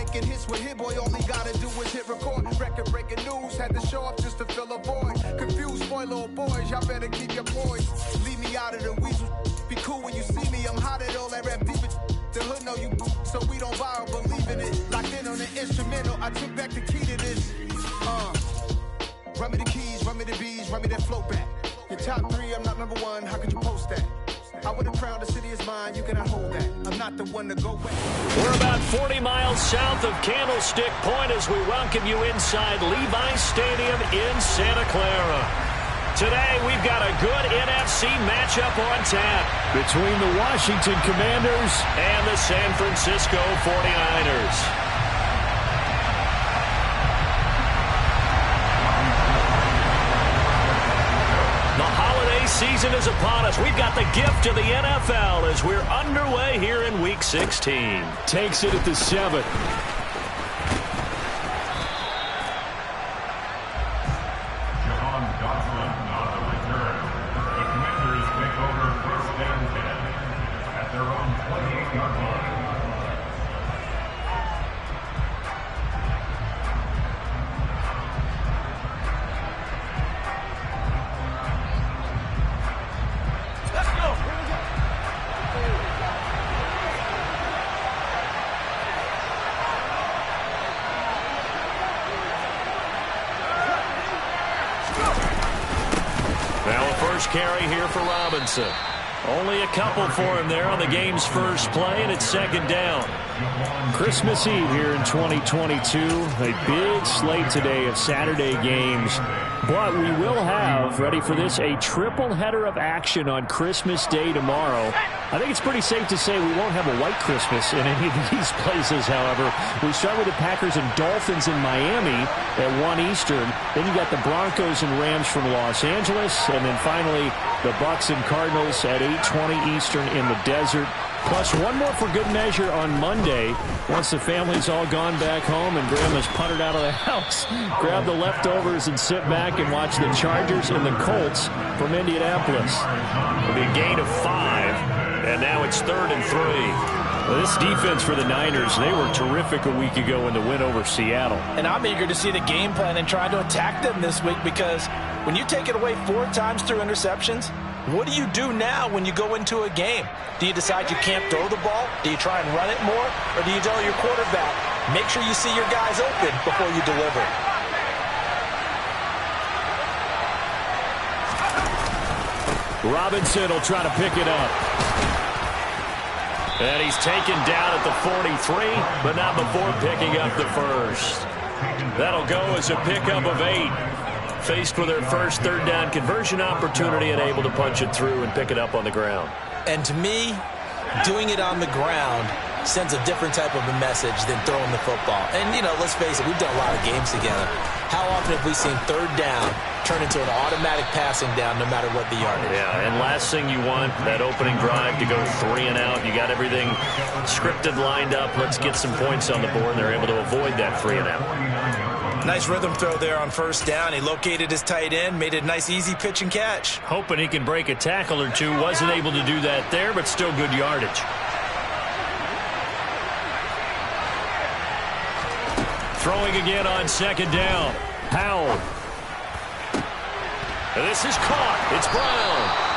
making hits with Hit Boy. All he gotta do is hit record. Record breaking news, had to show up just to fill a void. Confused boy, little boys, y'all better keep your poise. Leave me out of the weasel. Be cool when you see me. I'm hot at all that rap deep. The hood know you, so we don't borrow, believe in it. Locked in on the instrumental, I took back the key to this. Run me the keys, run me the bees, run me that flow back. Your top 3, I'm not number 1, how could you post that? I would have crowned the city is mine, you cannot hold that. I'm not the one to go back. We're about 40 miles south of Candlestick Point as we welcome you inside Levi's Stadium in Santa Clara. Today, we've got a good NFC matchup on tap between the Washington Commanders and the San Francisco 49ers. The holiday season is upon us. We've got the gift of the NFL as we're underway here in Week 16. Takes it at the 7. Carry here for Robinson. Only a couple for him there on the game's first play, and it's second down. Christmas Eve here in 2022. A big slate today of Saturday games. But we will have, ready for this, a triple header of action on Christmas Day tomorrow. I think it's pretty safe to say we won't have a white Christmas in any of these places, however. We start with the Packers and Dolphins in Miami at 1 Eastern. Then you got the Broncos and Rams from Los Angeles. And then finally, the Bucs and Cardinals at 8:20 Eastern in the desert. Plus one more for good measure on Monday. Once the family's all gone back home and Grandma's puttered out of the house, grab the leftovers and sit back and watch the Chargers and the Colts from Indianapolis. It'll be a gain of 5, and now it's 3rd and 3. Well, this defense for the Niners, they were terrific a week ago in the win over Seattle. And I'm eager to see the game plan and try to attack them this week, because when you take it away 4 times through interceptions, what do you do now when you go into a game? Do you decide you can't throw the ball? Do you try and run it more? Or do you tell your quarterback, make sure you see your guys open before you deliver? Robinson will try to pick it up. And he's taken down at the 43, but not before picking up the first. That'll go as a pickup of 8. Faced with their first 3rd down conversion opportunity and able to punch it through and pick it up on the ground. And to me, doing it on the ground sends a different type of a message than throwing the football. And, you know, let's face it, we've done a lot of games together. How often have we seen 3rd down turn into an automatic passing down no matter what the yardage? Yeah, and last thing you want, that opening drive to go 3 and out. You got everything scripted, lined up. Let's get some points on the board, and they're able to avoid that 3 and out. Nice rhythm throw there on 1st down. He located his tight end, made it a nice easy pitch and catch. Hoping he can break a tackle or two. Wasn't able to do that there, but still good yardage. Throwing again on 2nd down. Howell. This is caught. It's Brown.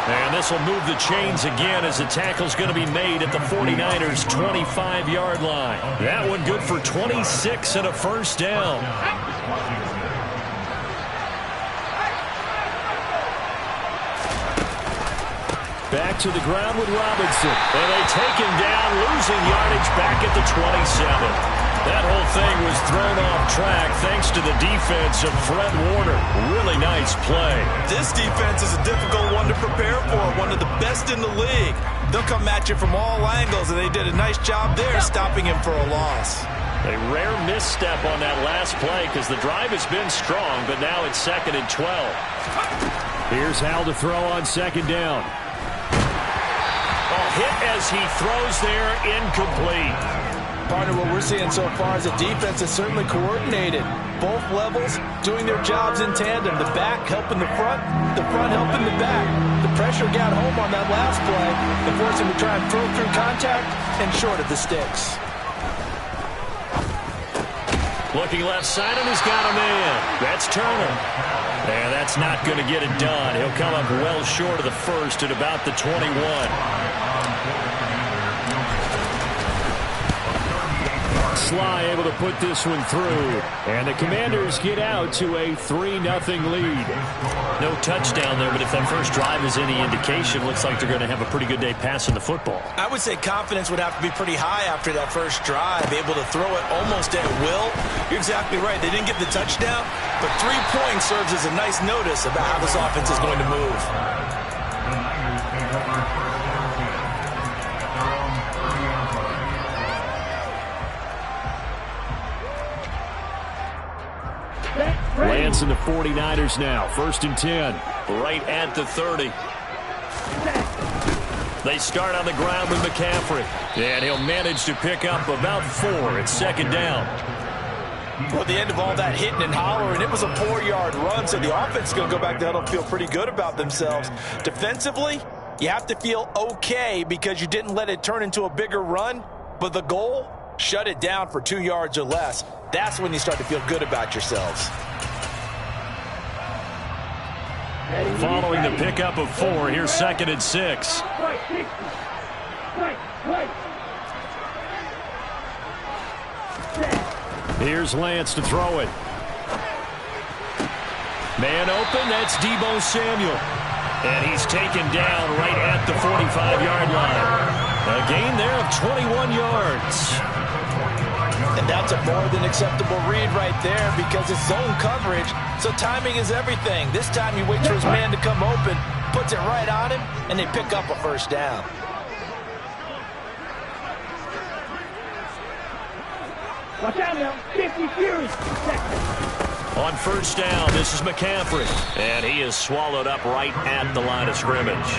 And this will move the chains again as the tackle's going to be made at the 49ers' 25-yard line. That one good for 26 and a 1st down. Back to the ground with Robinson. And they take him down, losing yardage back at the 27. That whole thing was thrown off track thanks to the defense of Fred Warner. Really nice play. This defense is a difficult one to prepare for, one of the best in the league. They'll come at you from all angles, and they did a nice job there stopping him for a loss. A rare misstep on that last play because the drive has been strong, but now it's 2nd and 12. Here's Howell to throw on 2nd down. Hit as he throws there, incomplete. Partner, what we're seeing so far is a defense that's certainly coordinated. Both levels doing their jobs in tandem. The back helping the front helping the back. The pressure got home on that last play and forced him to try and throw through contact and short of the sticks. Looking left side, and he's got a man. That's Turner. And that's not going to get it done. He'll come up well short of the first at about the 21. Sly able to put this one through. And the Commanders get out to a 3-0 lead. No touchdown there, but if that first drive is any indication, looks like they're going to have a pretty good day passing the football. I would say confidence would have to be pretty high after that first drive, able to throw it almost at will. You're exactly right. They didn't get the touchdown, but 3 points serves as a nice notice about how this offense is going to move. Lance and the 49ers now. 1st and 10. Right at the 30. They start on the ground with McCaffrey. And he'll manage to pick up about 4. It's 2nd down. Well, at the end of all that hitting and hollering, it was a 4-yard run, so the offense is going to go back to huddle and feel pretty good about themselves. Defensively, you have to feel okay because you didn't let it turn into a bigger run, but the goal, shut it down for 2 yards or less. That's when you start to feel good about yourselves. Following the pickup of 4, here's 2nd and 6. Here's Lance to throw it. Man open, that's Deebo Samuel. And he's taken down right at the 45-yard line. A gain there of 21 yards. And that's a more than acceptable read right there because it's zone coverage, so timing is everything. This time he waits for his man to come open, puts it right on him, and they pick up a 1st down. Watch out now, 50 Fury. On 1st down, this is McCaffrey. And he is swallowed up right at the line of scrimmage.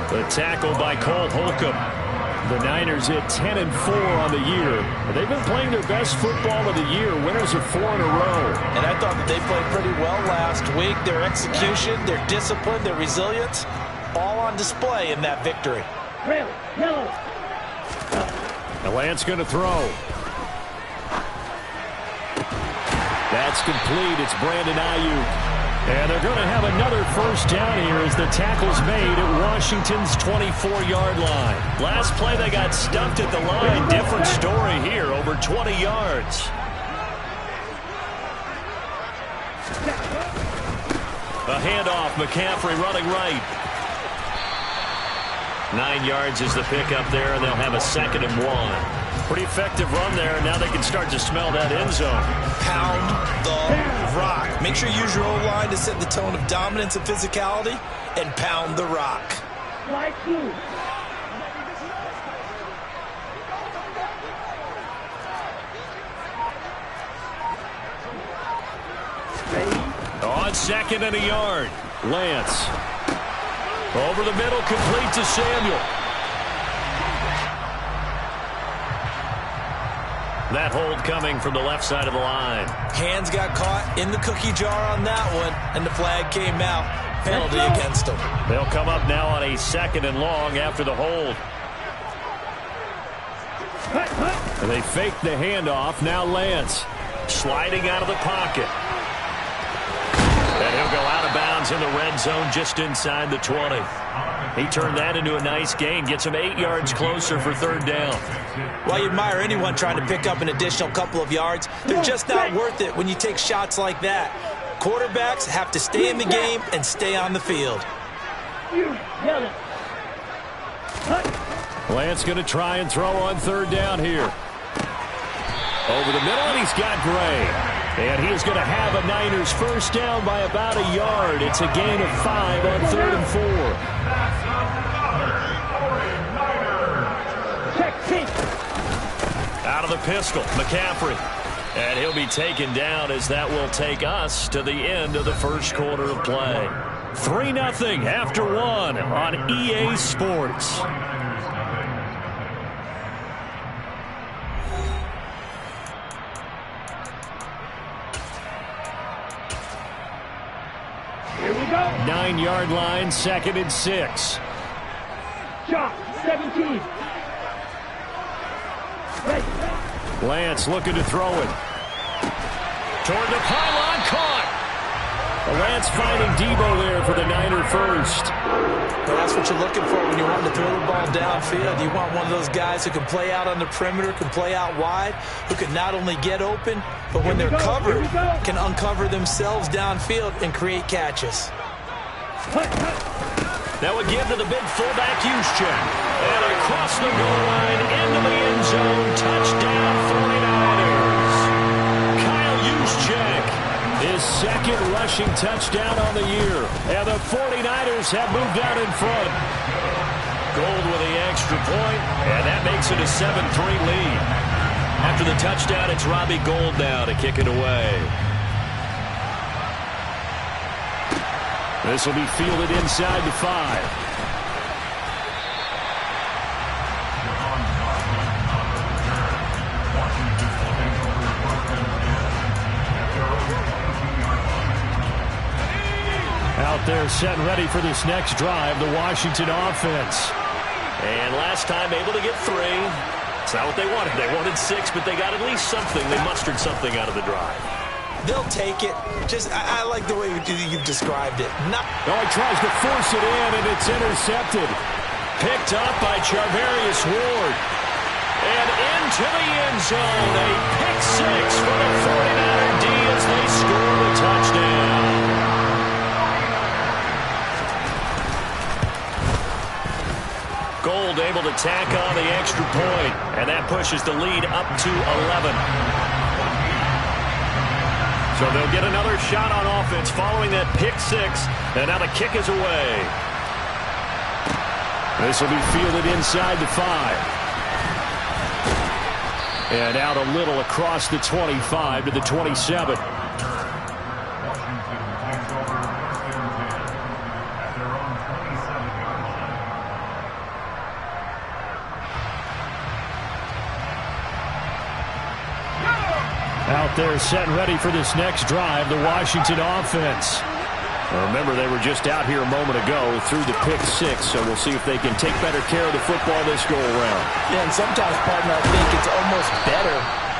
The tackle by Cole Holcomb. The Niners hit 10-4 on the year. They've been playing their best football of the year. Winners of 4 in a row. And I thought that they played pretty well last week. Their execution, their discipline, their resilience, all on display in that victory. Now Lance going to throw. That's complete. It's Brandon Ayuk. And they're going to have another 1st down here as the tackle's made at Washington's 24-yard line. Last play, they got stumped at the line. Different story here, over 20 yards. A handoff, McCaffrey running right. 9 yards is the pickup there, and they'll have a 2nd and 1. Pretty effective run there, and now they can start to smell that end zone. Pound the rock. Make sure you use your own line to set the tone of dominance and physicality, and pound the rock. On 2nd and a yard, Lance. Over the middle, complete to Samuel. That hold coming from the left side of the line. Hands got caught in the cookie jar on that one, and the flag came out. Penalty against them. They'll come up now on a 2nd and long after the hold. They fake the handoff. Now Lance sliding out of the pocket. And he'll go out of bounds in the red zone just inside the 20. He turned that into a nice gain. Gets him 8 yards closer for 3rd down. Well, you admire anyone trying to pick up an additional couple of yards. They're just not worth it when you take shots like that. Quarterbacks have to stay in the game and stay on the field. Lance going to try and throw on 3rd down here. Over the middle, and he's got Gray. And he is going to have a Niners 1st down by about a yard. It's a gain of 5 on 3rd and 4. Out of the pistol, McCaffrey. And he'll be taken down as that will take us to the end of the 1st quarter of play. 3-0 after 1 on EA Sports. Here we go. 9-yard line, 2nd and 6. Shot, 17. Right. Lance looking to throw it. toward the pylon, caught. Lance finding Debo there for the Niner first. Well, that's what you're looking for when you want to throw the ball downfield. You want one of those guys who can play out on the perimeter, can play out wide, who can not only get open, but when they're covered, can uncover themselves downfield and create catches. That would give to the big fullback Juszczyk. And across the goal line, into the end zone, touchdown 49ers. Kyle Juszczyk, his second rushing touchdown on the year. And the 49ers have moved out in front. Gold with the extra point, and that makes it a 7-3 lead. After the touchdown, it's Robbie Gould now to kick it away. This will be fielded inside the 5. Out there set and ready for this next drive, the Washington offense. And last time able to get 3. It's not what they wanted. They wanted 6, but they got at least something. They mustered something out of the drive. They'll take it. I like the way you've described it. Oh, he tries to force it in, and it's intercepted. Picked up by Charvarius Ward. And into the end zone. A pick 6 for the 49er D as they score the touchdown. Gould able to tack on the extra point, and that pushes the lead up to 11. So they'll get another shot on offense following that pick 6, and now the kick is away. This will be fielded inside the 5. And out a little across the 25 to the 27. Out there set and ready for this next drive, the Washington offense. Remember, they were just out here a moment ago through the pick 6, so we'll see if they can take better care of the football this go-around. Yeah, and sometimes, partner, I think it's almost better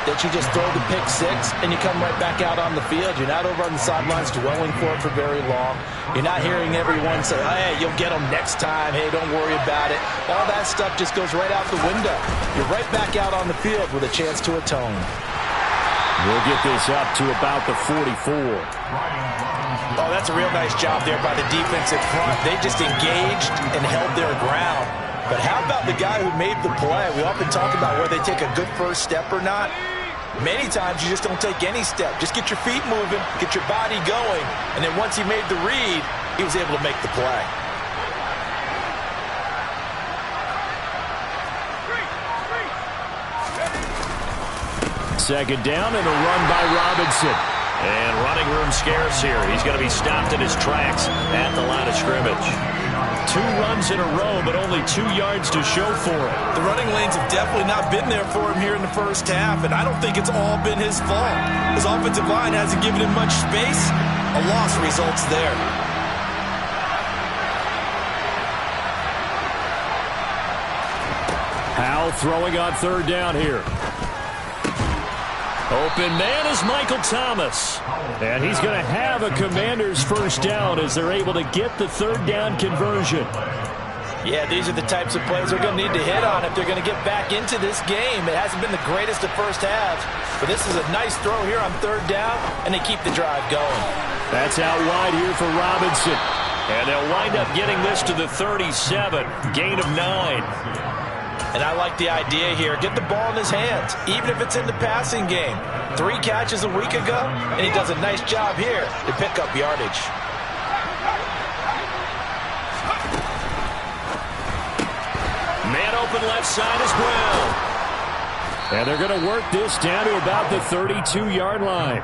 that you just throw the pick 6 and you come right back out on the field. You're not over on the sidelines dwelling for it for very long. You're not hearing everyone say, hey, you'll get them next time. Hey, don't worry about it. All that stuff just goes right out the window. You're right back out on the field with a chance to atone. We'll get this up to about the 44. Oh, that's a real nice job there by the defensive front. They just engaged and held their ground. But how about the guy who made the play? We often talk about whether they take a good first step or not. Many times you just don't take any step. Just get your feet moving, get your body going, and then once he made the read, he was able to make the play. Second down and a run by Robinson. And running room scarce here. He's going to be stopped in his tracks at the line of scrimmage. 2 runs in a row, but only 2 yards to show for it. The running lanes have definitely not been there for him here in the first half, and I don't think it's all been his fault. His offensive line hasn't given him much space. A loss results there. Howell throwing on third down here. Open man is Michael Thomas. And he's going to have a Commander's first down as they're able to get the third down conversion. Yeah, these are the types of plays they're going to need to hit on if they're going to get back into this game. It hasn't been the greatest of first halves, but this is a nice throw here on third down, and they keep the drive going. That's out wide here for Robinson. And they'll wind up getting this to the 37, gain of 9. And I like the idea here. Get the ball in his hands, even if it's in the passing game. 3 catches a week ago, and he does a nice job here to pick up yardage. Man open left side as well. And they're going to work this down to about the 32-yard line.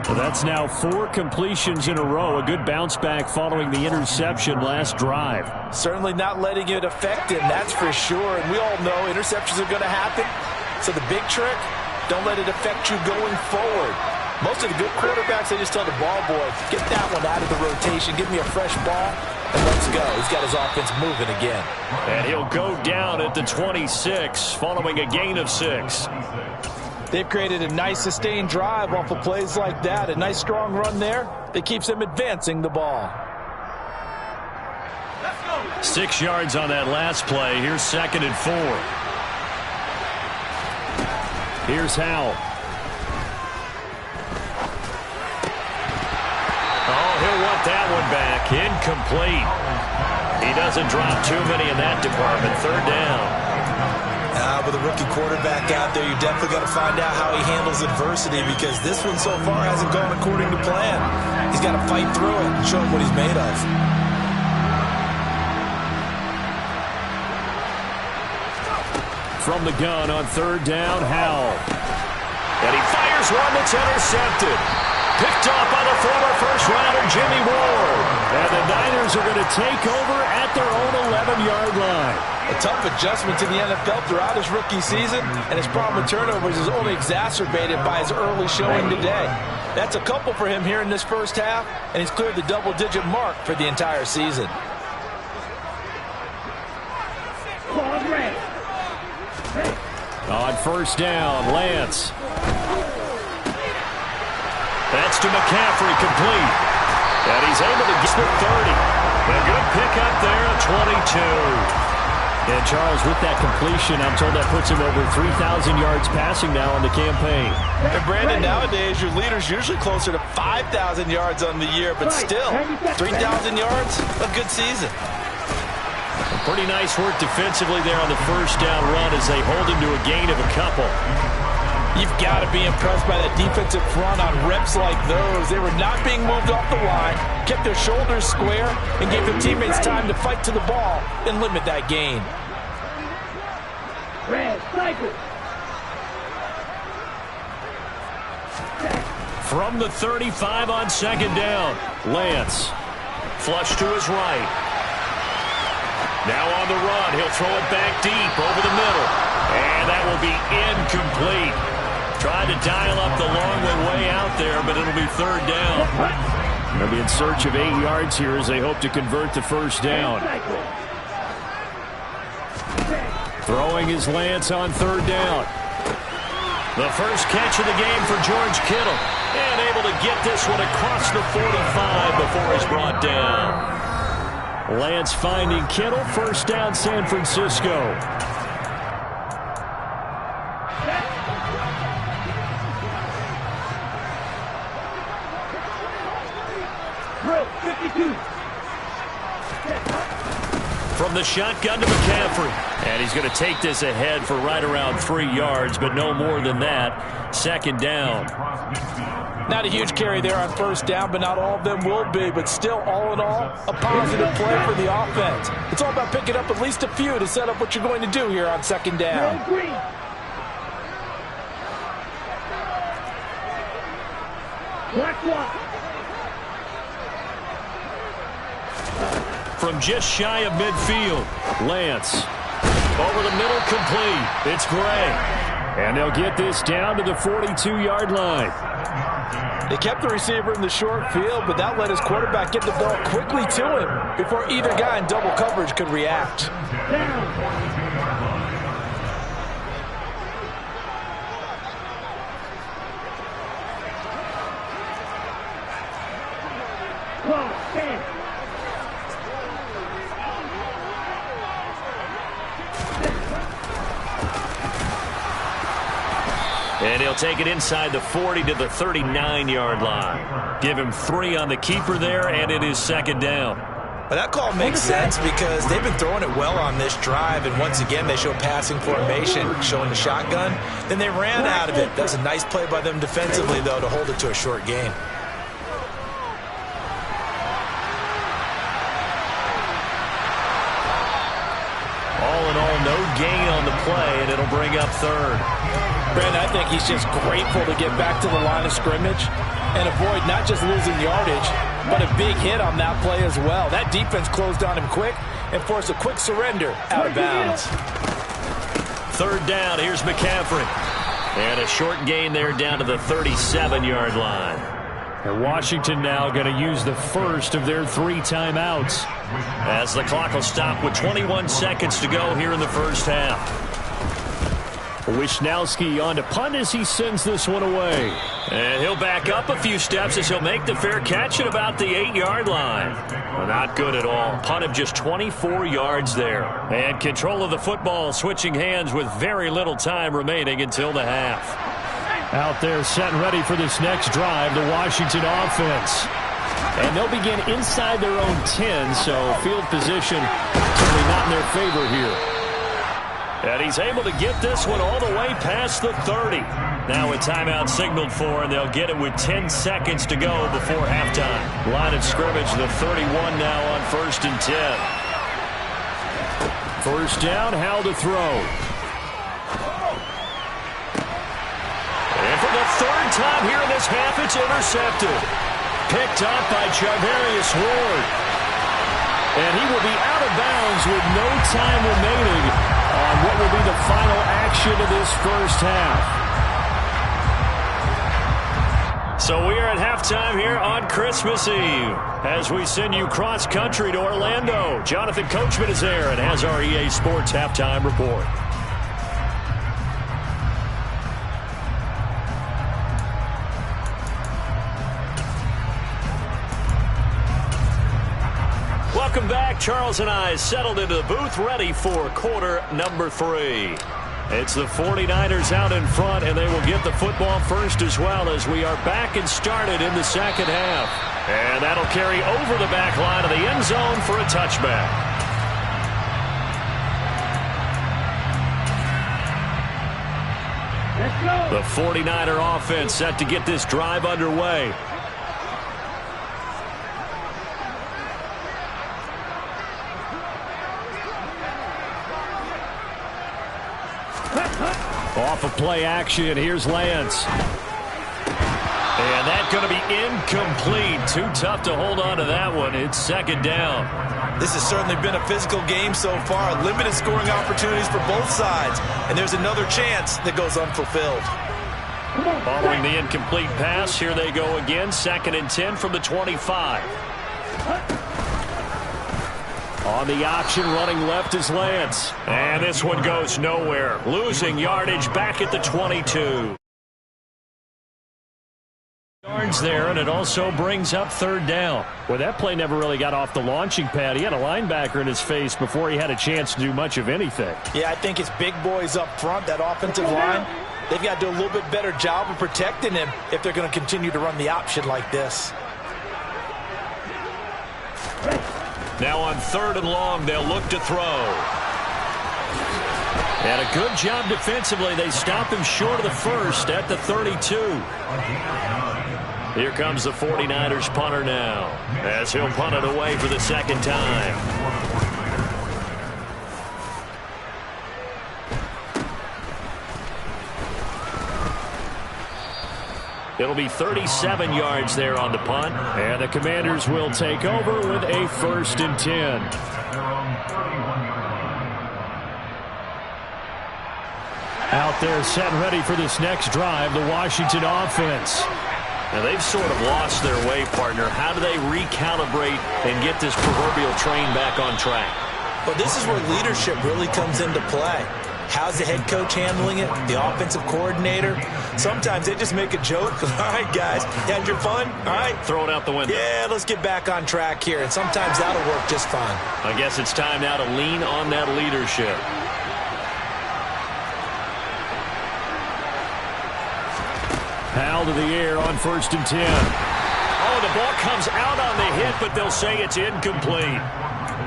So that's now 4 completions in a row. A good bounce back following the interception last drive. Certainly not letting it affect him, that's for sure. And we all know interceptions are going to happen. So the big trick, don't let it affect you going forward. Most of the good quarterbacks, they just tell the ball boy, get that one out of the rotation, give me a fresh ball, and let's go. He's got his offense moving again. And he'll go down at the 26 following a gain of 6. They've created a nice sustained drive off of plays like that. A nice strong run there that keeps them advancing the ball. 6 yards on that last play. Here's 2nd and 4. Here's Howell. Oh, he'll want that one back. Incomplete. He doesn't drop too many in that department. 3rd down. With a rookie quarterback out there, you definitely got to find out how he handles adversity, because this one so far hasn't gone according to plan. He's got to fight through it and show him what he's made of. From the gun on 3rd down, Howell. And he fires one that's intercepted. Picked off by the former first-rounder Jimmy Ward. And the Niners are going to take over at their own 11-yard line. A tough adjustment to the NFL throughout his rookie season, and his problem with turnovers is only exacerbated by his early showing today. That's a couple for him here in this first half, and he's cleared the double-digit mark for the entire season. On 1st down, Lance. That's to McCaffrey, complete. And he's able to get the 30. A good pickup there at 22. And Charles, with that completion, I'm told that puts him over 3,000 yards passing now on the campaign. And Brandon, nowadays your leader's usually closer to 5,000 yards on the year, but still, 3,000 yards, a good season. Pretty nice work defensively there on the 1st down run as they hold him to a gain of a couple. You've got to be impressed by that defensive front on reps like those. They were not being moved off the line, kept their shoulders square, and gave their teammates time to fight to the ball and limit that gain. Red, cycle. From the 35 on 2nd down, Lance. Flush to his right. Now on the run, he'll throw it back deep over the middle. And that will be incomplete. Tried to dial up the long way out there, but it'll be 3rd down. They'll be in search of 8 yards here as they hope to convert the 1st down. Throwing his Lance on 3rd down. The first catch of the game for George Kittle. And able to get this one across the 45 before he's brought down. Lance finding Kittle. 1st down, San Francisco. From the shotgun to McCaffrey. And he's going to take this ahead for right around 3 yards, but no more than that. 2nd down. Not a huge carry there on 1st down, but not all of them will be. But still, all in all, a positive play for the offense. It's all about picking up at least a few to set up what you're going to do here on 2nd down. From just shy of midfield, Lance. Over the middle, complete. It's Gray. And they'll get this down to the 42-yard line. They kept the receiver in the short field, but that let his quarterback get the ball quickly to him before either guy in double coverage could react. And he'll take it inside the 40 to the 39-yard line. Give him 3 on the keeper there, and it is 2nd down. Well, that call makes sense because they've been throwing it well on this drive, and once again they show passing formation, showing the shotgun. Then they ran out of it. That was a nice play by them defensively, though, to hold it to a short gain. All in all, no gain on the play, and it'll bring up 3rd. Brandon, I think he's just grateful to get back to the line of scrimmage and avoid not just losing yardage, but a big hit on that play as well. That defense closed on him quick and forced a quick surrender out of bounds. 3rd down, here's McCaffrey. And a short gain there down to the 37-yard line. And Washington now going to use the first of their 3 timeouts as the clock will stop with 21 seconds to go here in the first half. Wisnowski on to punt as he sends this one away. And he'll back up a few steps as he'll make the fair catch at about the 8-yard line. Well, not good at all. Punt of just 24 yards there. And control of the football switching hands with very little time remaining until the half. Out there set and ready for this next drive, the Washington offense. And they'll begin inside their own 10, so field position certainly not in their favor here. And he's able to get this one all the way past the 30. Now a timeout signaled for, and they'll get it with 10 seconds to go before halftime. Line of scrimmage, the 31 now on 1st and 10. First down, Howell to throw. And for the 3rd time here in this half, it's intercepted. Picked up by Charvarius Ward. And he will be out of bounds with no time remaining on what will be the final action of this first half. So we are at halftime here on Christmas Eve as we send you cross-country to Orlando. Jonathan Coachman is there and has our EA Sports halftime report. Welcome back. Charles and I settled into the booth, ready for quarter number 3. It's the 49ers out in front, and they will get the football first as well as we are back and started in the second half. And that'll carry over the back line of the end zone for a touchback. Let's go. The 49er offense set to get this drive underway. Off of play action, here's Lance. And that's going to be incomplete. Too tough to hold on to that one. It's second down. This has certainly been a physical game so far. Limited scoring opportunities for both sides. And there's another chance that goes unfulfilled. Following the incomplete pass, here they go again. 2nd and 10 from the 25. On the option, running left is Lance. And this one goes nowhere. Losing yardage back at the 22. Yards there, and it also brings up 3rd down. Well, that play never really got off the launching pad. He had a linebacker in his face before he had a chance to do much of anything. Yeah, I think it's big boys up front, that offensive line. They've got to do a little bit better job of protecting him if they're going to continue to run the option like this. Now on 3rd and long, they'll look to throw. And a good job defensively. They stop him short of the first at the 32. Here comes the 49ers punter now as he'll punt it away for the 2nd time. It'll be 37 yards there on the punt. And the Commanders will take over with a 1st and 10. Out there set and ready for this next drive, the Washington offense. Now they've sort of lost their way, partner. How do they recalibrate and get this proverbial train back on track? Well, this is where leadership really comes into play. How's the head coach handling it? The offensive coordinator? Sometimes they just make a joke. All right, guys, you had your fun? All right. Throw it out the window. Yeah, let's get back on track here. And sometimes that'll work just fine. I guess it's time now to lean on that leadership. Howell to the air on 1st and 10. Oh, the ball comes out on the hit, but they'll say it's incomplete.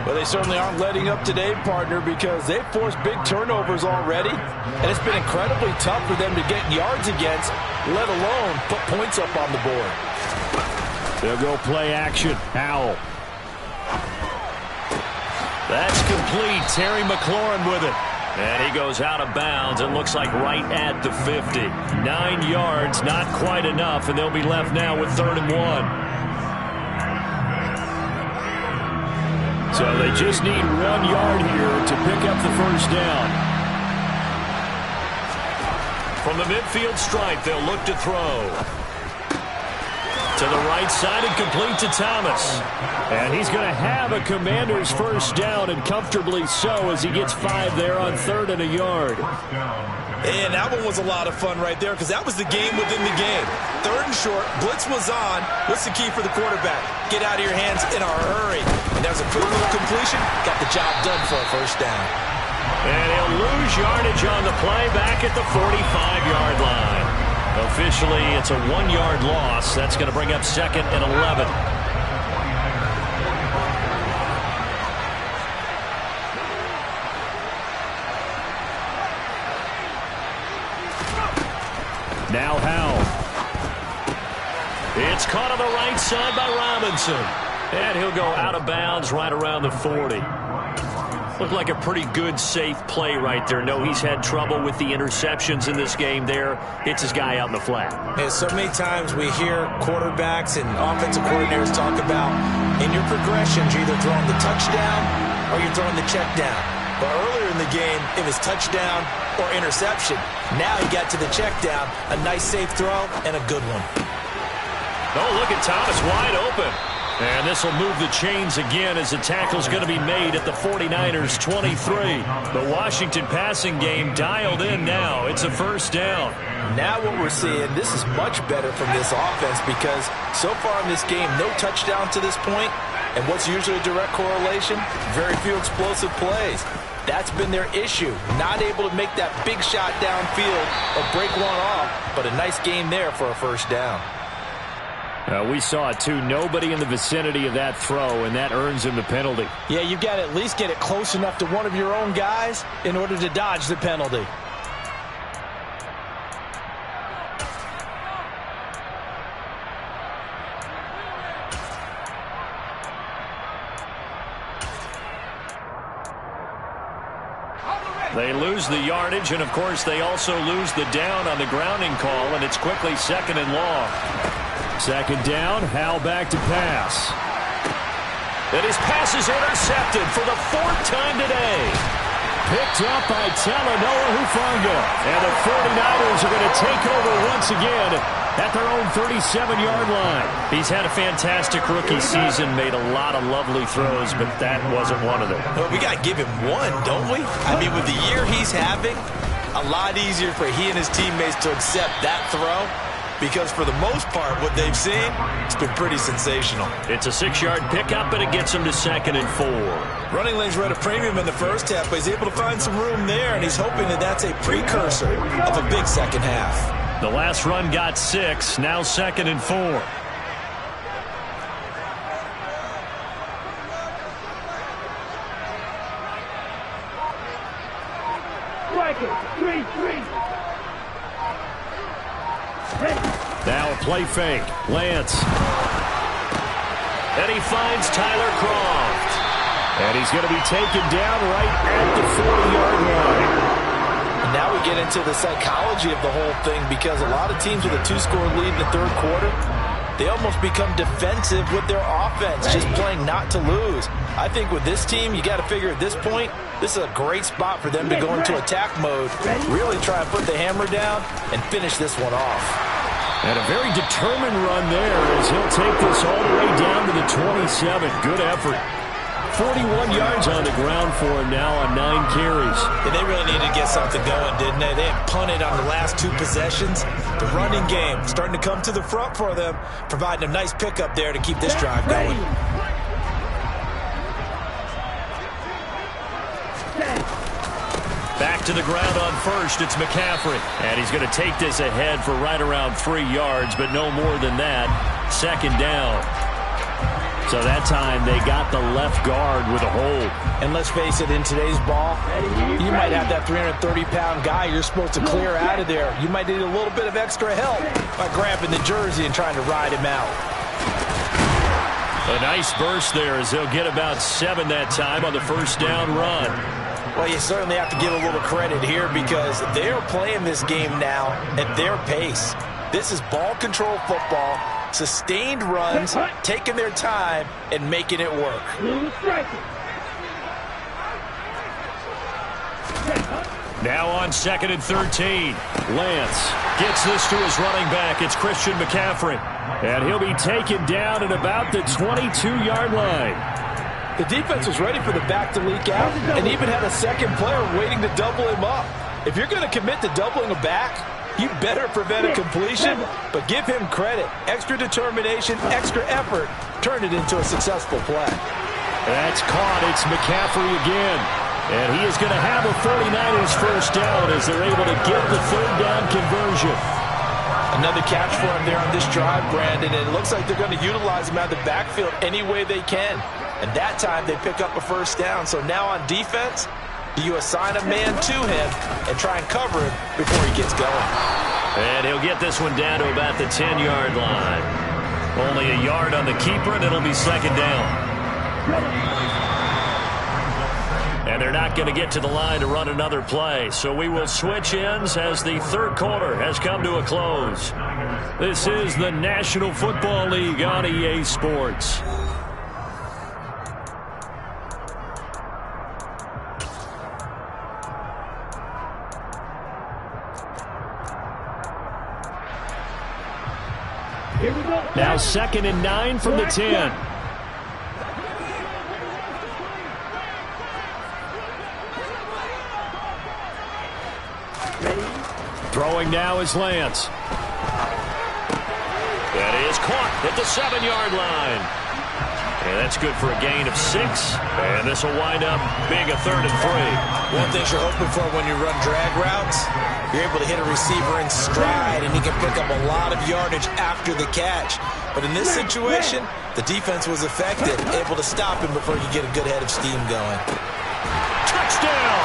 Well, they certainly aren't letting up today, partner, because they've forced big turnovers already. And it's been incredibly tough for them to get yards against, let alone put points up on the board. They'll go play action. Howell. That's complete. Terry McLaurin with it. And he goes out of bounds and looks like right at the 50. 9 yards, not quite enough, and they'll be left now with 3rd and 1. So they just need 1 yard here to pick up the first down. From the midfield stripe, they'll look to throw. To the right side and complete to Thomas. And he's going to have a Commander's first down, and comfortably so as he gets 5 there on 3rd and a yard. And that one was a lot of fun right there because that was the game within the game. 3rd and short, blitz was on. What's the key for the quarterback? Get out of your hands in a hurry. And there's a quick little completion. Got the job done for a first down. And he'll lose yardage on the play back at the 45-yard line. Officially, it's a 1-yard loss. That's going to bring up 2nd and 11. Now Howell. It's caught on the right side by Robinson. And he'll go out of bounds right around the 40. Looked like a pretty good, safe play right there. No, he's had trouble with the interceptions in this game there. Hits his guy out in the flat. And so many times we hear quarterbacks and offensive coordinators talk about in your progressions, you're either throwing the touchdown or you're throwing the check down. But earlier in the game, it was touchdown or interception. Now he got to the check down, a nice safe throw, and a good one. Oh, look at Thomas wide open. And this will move the chains again as the tackle's going to be made at the 49ers 23. The Washington passing game dialed in now. It's a first down. Now what we're seeing, this is much better from this offense because so far in this game, no touchdown to this point. And what's usually a direct correlation? Very few explosive plays. That's been their issue. Not able to make that big shot downfield or break one off, but a nice game there for a first down. We saw it, too. Nobody in the vicinity of that throw, and that earns him the penalty. Yeah, you've got to at least get it close enough to one of your own guys in order to dodge the penalty. They lose the yardage, and, of course, they also lose the down on the grounding call, and it's quickly 2nd and long. 2nd down, Howell back to pass. And his pass is intercepted for the 4th time today. Picked up by Talanoa Hufanga. And the 49ers are going to take over once again at their own 37-yard line. He's had a fantastic rookie season, made a lot of lovely throws, but that wasn't one of them. Well, we got to give him one, don't we? I mean, with the year he's having, a lot easier for he and his teammates to accept that throw. Because for the most part, what they've seen, it's been pretty sensational. It's a 6-yard pickup, and it gets him to 2nd and 4. Running lanes were at a premium in the first half, but he's able to find some room there, and he's hoping that that's a precursor of a big second half. The last run got 6, now 2nd and 4. Now a play fake. Lance. And he finds Tyler Croft. And he's going to be taken down right at the 40-yard line. And now we get into the psychology of the whole thing because a lot of teams with a 2-score lead in the 3rd quarter, they almost become defensive with their offense, just playing not to lose. I think with this team, you got to figure at this point, this is a great spot for them to go into attack mode, really try and put the hammer down and finish this one off. And a very determined run there as he'll take this all the way down to the 27. Good effort. 41 yards on the ground for him now on 9 carries. And they really needed to get something going, didn't they? They had punted on the last 2 possessions. The running game starting to come to the front for them, providing a nice pickup there to keep this drive going. Back to the ground on first, it's McCaffrey. And he's going to take this ahead for right around 3 yards, but no more than that. 2nd down. So that time they got the left guard with a hold. And let's face it, in today's ball, you might have that 330-pound guy you're supposed to clear out of there. You might need a little bit of extra help by grabbing the jersey and trying to ride him out. A nice burst there as he'll get about 7 that time on the first down run. Well, you certainly have to give a little credit here because they're playing this game now at their pace. This is ball control football, sustained runs, taking their time, and making it work. Now on 2nd and 13. Lance gets this to his running back. It's Christian McCaffrey. And he'll be taken down at about the 22-yard line. The defense was ready for the back to leak out and even had a second player waiting to double him up. If you're going to commit to doubling a back, you better prevent a completion, but give him credit. Extra determination, extra effort, turn it into a successful play. That's caught. It's McCaffrey again. And he is going to have a 49ers first down as they're able to get the third down conversion. Another catch for him there on this drive, Brandon, and it looks like they're going to utilize him out of the backfield any way they can. And that time they pick up a first down. So now on defense, you assign a man to him and try and cover him before he gets going. And he'll get this one down to about the 10-yard line. Only a yard on the keeper, and it'll be second down. And they're not going to get to the line to run another play. So we will switch ends as the third quarter has come to a close. This is the National Football League on EA Sports. Here we go. Now 2nd and 9 from the 10. Throwing now is Lance. That is caught at the 7-yard line. And that's good for a gain of 6. And this will wind up being a 3rd and 3. One thing you're hoping for when you run drag routes, you're able to hit a receiver in stride, and he can pick up a lot of yardage after the catch. But in this situation, the defense was effective, able to stop him before you get a good head of steam going. Touchdown!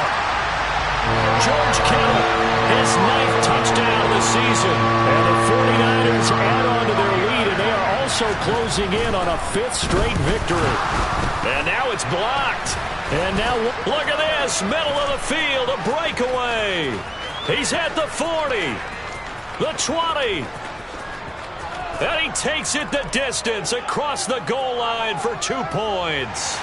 George Kittle, his 9th touchdown of the season. And the 49ers add on to their lead, and they are also closing in on a 5th straight victory. And now it's blocked. And now look at this, middle of the field, a breakaway. He's at the 40, the 20. And he takes it the distance across the goal line for 2 points.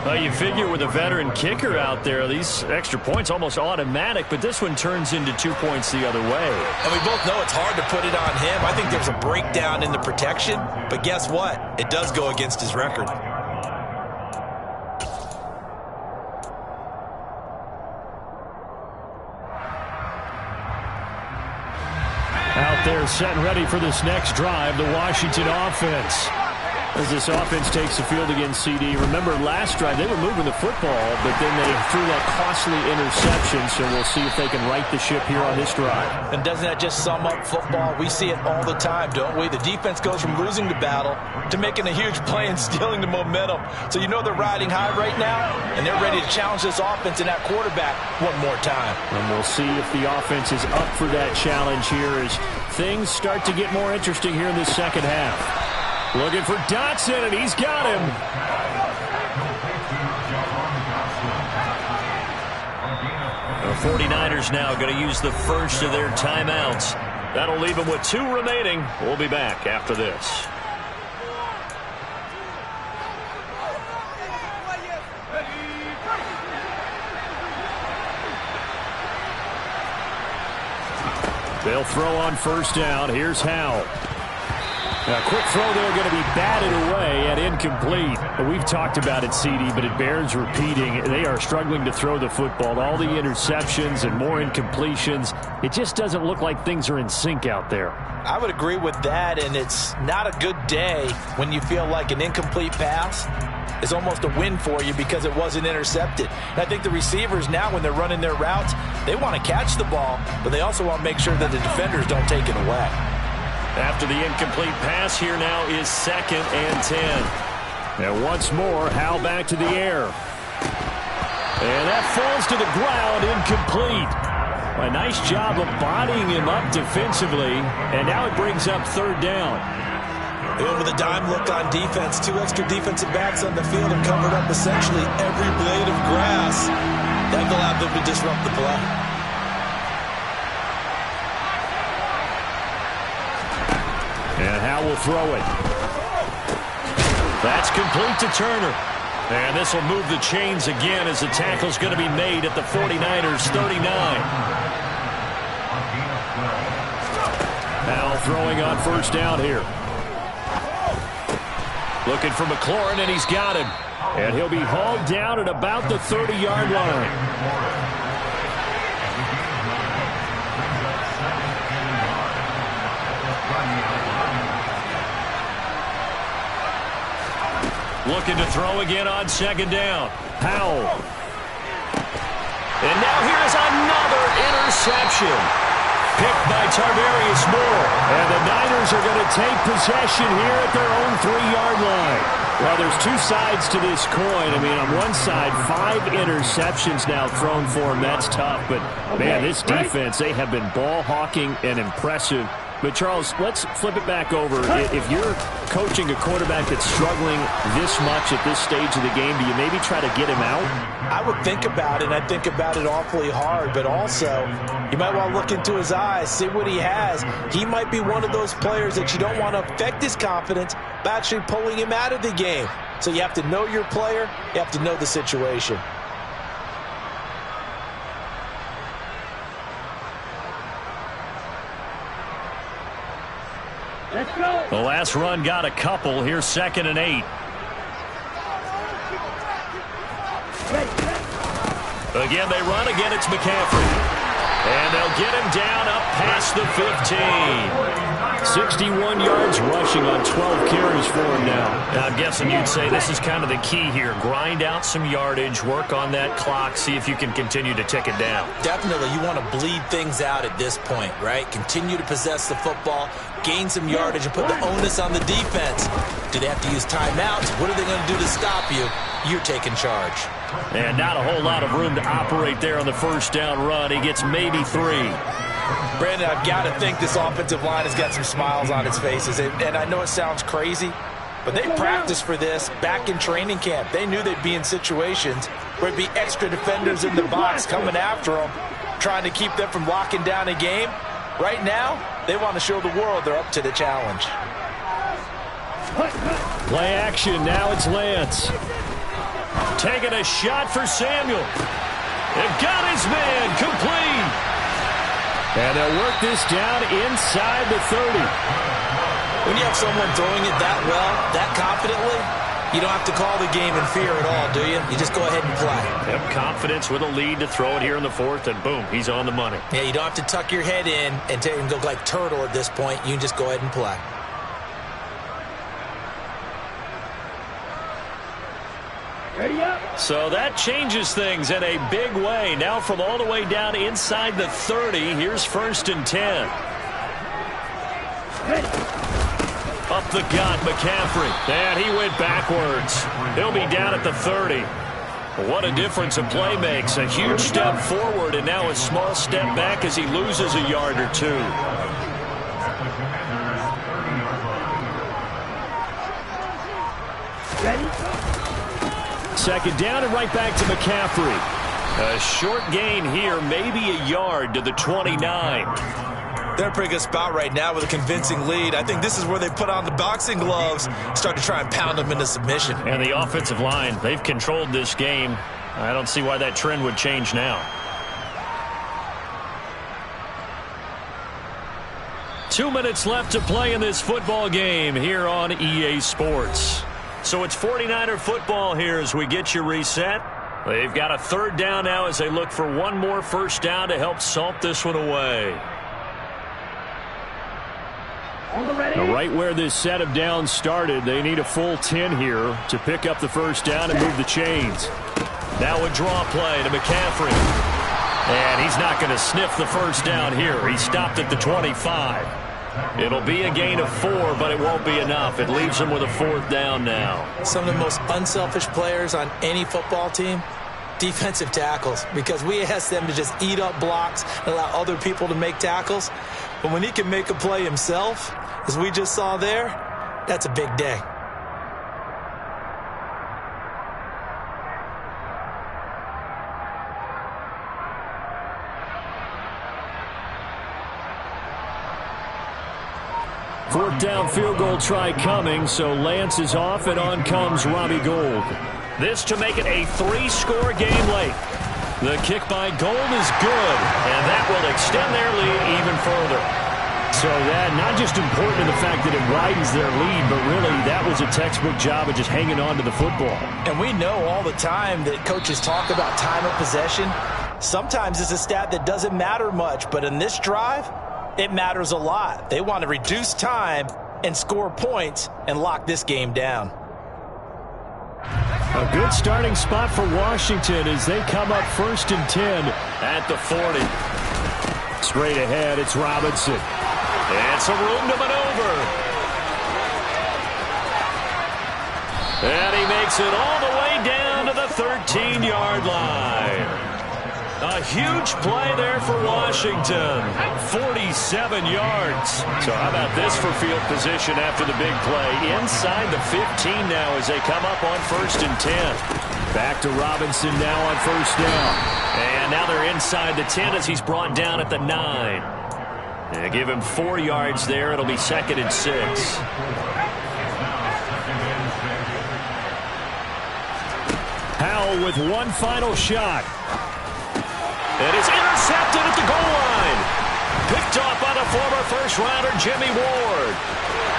Well, you figure with a veteran kicker out there, these extra points almost automatic, but this one turns into 2 points the other way. And we both know it's hard to put it on him. I think there's a breakdown in the protection, but guess what? It does go against his record. Out there set and ready for this next drive, the Washington offense. As this offense takes the field against CD. Remember, last drive, they were moving the football, but then they threw that costly interception, so we'll see if they can right the ship here on this drive. And doesn't that just sum up football? We see it all the time, don't we? The defense goes from losing the battle to making a huge play and stealing the momentum. So you know they're riding high right now, and they're ready to challenge this offense and that quarterback one more time. And we'll see if the offense is up for that challenge here as things start to get more interesting here in this second half. Looking for Dotson, and he's got him. The 49ers now going to use the first of their timeouts. That'll leave them with 2 remaining. We'll be back after this. They'll throw on first down. Here's Howell. A quick throw there going to be batted away and incomplete. We've talked about it, CD, but it bears repeating. They are struggling to throw the football. All the interceptions and more incompletions. It just doesn't look like things are in sync out there. I would agree with that, and it's not a good day when you feel like an incomplete pass is almost a win for you because it wasn't intercepted. And I think the receivers now, when they're running their routes, they want to catch the ball, but they also want to make sure that the defenders don't take it away. After the incomplete pass, here now is 2nd and 10. And once more, Howell back to the air. And that falls to the ground, incomplete. A nice job of bodying him up defensively, and now it brings up 3rd down. They went with a dime look on defense. 2 extra defensive backs on the field and covered up essentially every blade of grass. That allowed them to disrupt the play. And Howell will throw it. That's complete to Turner. And this will move the chains again as the tackle's going to be made at the 49ers 39. Howell throwing on first down here. Looking for McLaurin, and he's got him. And he'll be hauled down at about the 30-yard line. Looking to throw again on second down. Howell. And now here's another interception. Picked by Tarvarius Moore. And the Niners are going to take possession here at their own 3-yard line. Well, there's two sides to this coin. I mean, on one side, 5 interceptions now thrown for him. That's tough. But, man, this defense, they have been ball hawking and impressive. But, Charles, let's flip it back over. If you're coaching a quarterback that's struggling this much at this stage of the game, do you maybe try to get him out? I would think about it, and I think about it awfully hard. But also, you might want to look into his eyes, see what he has. He might be one of those players that you don't want to affect his confidence by actually pulling him out of the game. So you have to know your player. You have to know the situation. Let's go. The last run got a couple. Here's 2nd and 8. Again, they run. Again, it's McCaffrey. And they'll get him down up past the 15. 61 yards rushing on 12 carries for him now. I'm guessing you'd say this is kind of the key here. Grind out some yardage, work on that clock, see if you can continue to tick it down. Definitely, you want to bleed things out at this point, right? Continue to possess the football, gain some yardage, and put the onus on the defense. Do they have to use timeouts? What are they going to do to stop you? You're taking charge. And not a whole lot of room to operate there on the first down run. He gets maybe 3. Brandon, I've got to think this offensive line has got some smiles on its faces. And I know it sounds crazy, but they practiced for this back in training camp. They knew they'd be in situations where there'd be extra defenders in the box coming after them, trying to keep them from locking down a game. Right now, they want to show the world they're up to the challenge. Play action. Now it's Lance. Taking a shot for Samuel. They've got his man complete. And they'll work this down inside the 30. When you have someone throwing it that well, that confidently, you don't have to call the game in fear at all, do you? You just go ahead and play. Yep, confidence with a lead to throw it here in the 4th, and boom, he's on the money. Yeah, you don't have to tuck your head in and go like turtle at this point. You can just go ahead and play. Ready up. So that changes things in a big way. Now from all the way down inside the 30, here's 1st and 10. Ready. Up the gut, McCaffrey. And he went backwards. He'll be down at the 30. What a difference a play makes. A huge step forward and now a small step back as he loses a yard or 2. Ready. 2nd down and right back to McCaffrey. A short gain here, maybe a yard to the 29. They're in a pretty good spot right now with a convincing lead. I think this is where they put on the boxing gloves, start to try and pound them into submission. And the offensive line, they've controlled this game. I don't see why that trend would change now. 2 minutes left to play in this football game here on EA Sports. So it's 49er football here as we get you reset. They've got a 3rd down now as they look for one more first down to help salt this one away. Right where this set of downs started, they need a full 10 here to pick up the first down and move the chains. Now a draw play to McCaffrey. And he's not going to sniff the first down here. He stopped at the 25. It'll be a gain of 4, but it won't be enough. It leaves them with a 4th down now. Some of the most unselfish players on any football team, defensive tackles, because we ask them to just eat up blocks and allow other people to make tackles. But when he can make a play himself, as we just saw there, that's a big day. Fourth down field goal try coming, so Lance is off, and on comes Robbie Gould. This to make it a 3-score game late. The kick by Gould is good, and that will extend their lead even further. So that not just important in the fact that it widens their lead, but really that was a textbook job of just hanging on to the football. And we know all the time that coaches talk about time of possession. Sometimes it's a stat that doesn't matter much, but in this drive, it matters a lot. They want to reduce time and score points and lock this game down. A good starting spot for Washington as they come up 1st and 10 at the 40. Straight ahead, it's Robinson. And some room to maneuver. And he makes it all the way down to the 13-yard line. A huge play there for Washington. 47 yards. So how about this for field position after the big play? Inside the 15 now as they come up on 1st and 10. Back to Robinson now on 1st down. And now they're inside the 10 as he's brought down at the 9. They give him 4 yards there. It'll be 2nd and 6. Howell with one final shot. It is intercepted at the goal line. Picked off by the former first-rounder Jimmy Ward.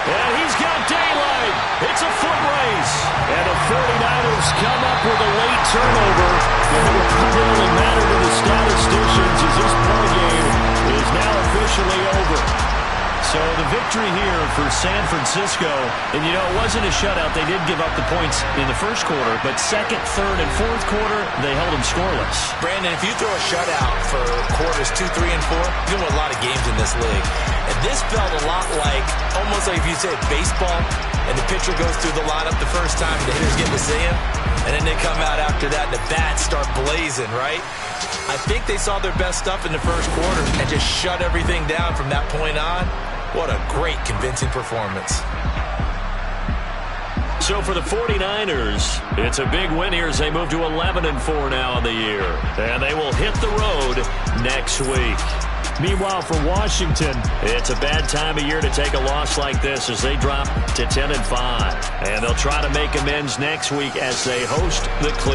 And he's got daylight. It's a foot race. And the 49ers come up with a late turnover. And it will probably matter to the statisticians as this ball game is now officially over. So the victory here for San Francisco, and you know, it wasn't a shutout. They did give up the points in the first quarter, but 2nd, 3rd, and 4th quarter, they held them scoreless. Brandon, if you throw a shutout for quarters 2, 3, and 4, you win a lot of games in this league. And this felt a lot like, almost like if you said baseball, and the pitcher goes through the lineup the first time, and the hitters get to see him, and then they come out after that, and the bats start blazing, right? I think they saw their best stuff in the first quarter and just shut everything down from that point on. What a great, convincing performance. So for the 49ers, it's a big win here as they move to 11-4 now in the year. And they will hit the road next week. Meanwhile, for Washington, it's a bad time of year to take a loss like this as they drop to 10-5. And they'll try to make amends next week as they host the Cleveland.